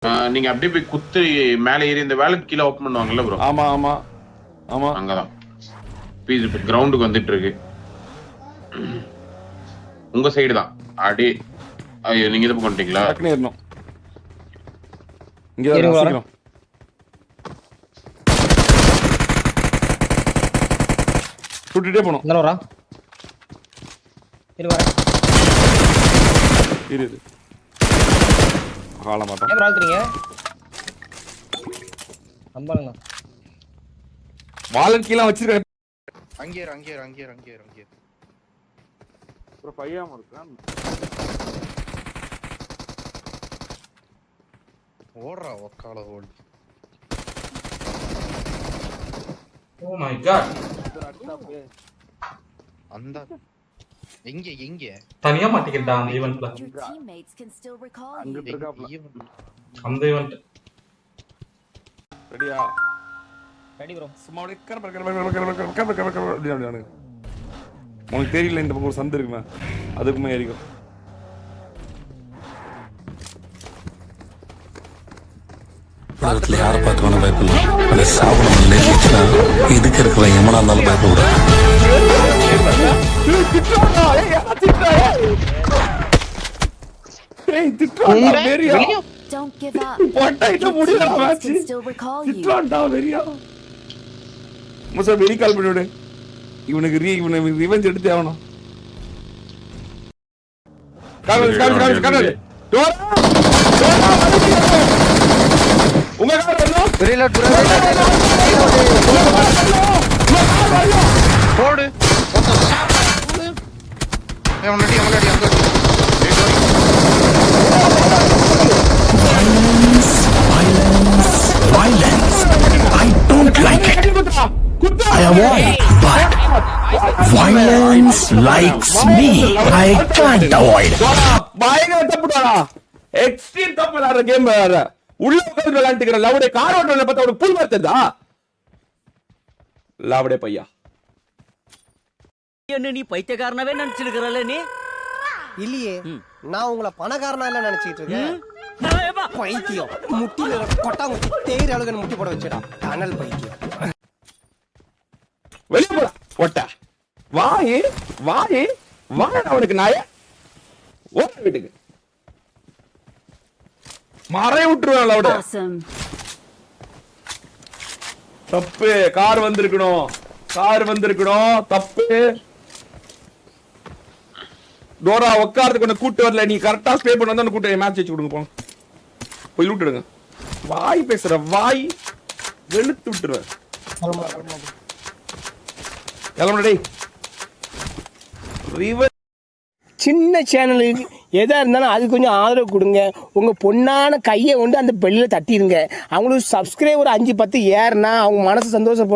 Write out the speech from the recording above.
நீங்க அப்படியே போய் குத்து மேல ஏறி இந்த வேலைக்கு கீழே ஓப்பன் பண்ணுவாங்கல்ல ப்ரோ. ஆமா ஆமா ஆமா அங்கதான் பீஸ் கிரவுண்டுக்கு வந்துட்டு இருக்கு. உங்க சைடு தான் அடி. ஐயோ நீங்க இது பண்ணிட்டீங்களா? டக்குனு ஏறணும். இங்க தான் சுட்டுட்டே போணும். இந்த வரா இரு வரேன். இரு கால மாட்டோம். ஏன் ரால்றீங்க? அம்பாலங்க வாலன் கீழ வச்சிருக்க. அங்கே ப்ரோ பையாம இருக்கான். ஓடுறா ஒக்கால ஓடு. Oh my god. அந்த எங்க தனியா மாட்டிக்கிட்டா அந்த ஈவென்ட்ல. அங்க இருக்காப்ல. அந்த ஈவென்ட் ரெடியா? Ready bro. சும்மா அப்படியே கர உனக்கு தெரியல இந்த பக்கம் ஒரு சந்து இருக்குமே, அதுக்குமே ஏறிக்கும். உலகத்துல யாரை பார்த்து பயப்படலாம், அந்த சாவணம் நேரிச்சுன்னா இதுக்கு இருக்கிற எமனா இருந்தாலும் பயப்பட. இவனுக்கு ரிவெஞ்ச் எடுத்து ஆகணும். உங்க கார் வரணும். போடு முன்னாடி அங்க Violence. I don't like it. I avoid, but violence likes me. I can't avoid. பயங்கர தப்புடா. எக்ஸ்ட்ரீம் தப்பு விளையாடுற கேம் விளையாடுற. உள்ள உட்கார்ந்து விளையாண்டுக்கிற லவுடே கார் ஓட்டுறத பார்த்தா அவனுக்கு புல் மாத்ததா? லவுடே பையா. என்ன நீ பைத்தியக்காரனாவே நினைச்சிருக்கறல நீ? இல்லையே, நான் உங்களை பணக்காரனா இல்ல நினைச்சிட்டு இருக்கேன். பைத்தியம் முட்டில கொட்டாங்குச்சி தேயிற அளவுக்கு முட்டி போட வச்சடா. டனல் பைத்தியம். வெளிய போடா ஒட்ட. வாயே அவனுக்கு நாயே. ஓட வீட்டுக்கு மறை விட்டுருவேன் லவுடே. தப்பு. கார் வந்திருக்கணும். தப்பு. டோரா உட்கார்றதுக்கு ஒன்று கூட்டு வரல. நீ கரெக்டா ஸ்பே பண்ண வந்து கூட்டு மேட்ச் வச்சு கொடுங்க. போங்க போய் லூட்டுடுங்க. வாய் பேசுற வாய் வெளுத்து விட்டுருவேன். சின்ன சேனலுக்கு எதா இருந்தாலும் அது கொஞ்சம் ஆதரவு கொடுங்க. உங்க பொண்ணான கையை கொண்டு அந்த பெல்லில் தட்டிடுங்க. அவங்களுக்கு சப்ஸ்கிரைபர் 5-10 ஏறுனா அவங்க மனசு சந்தோஷப்படும்.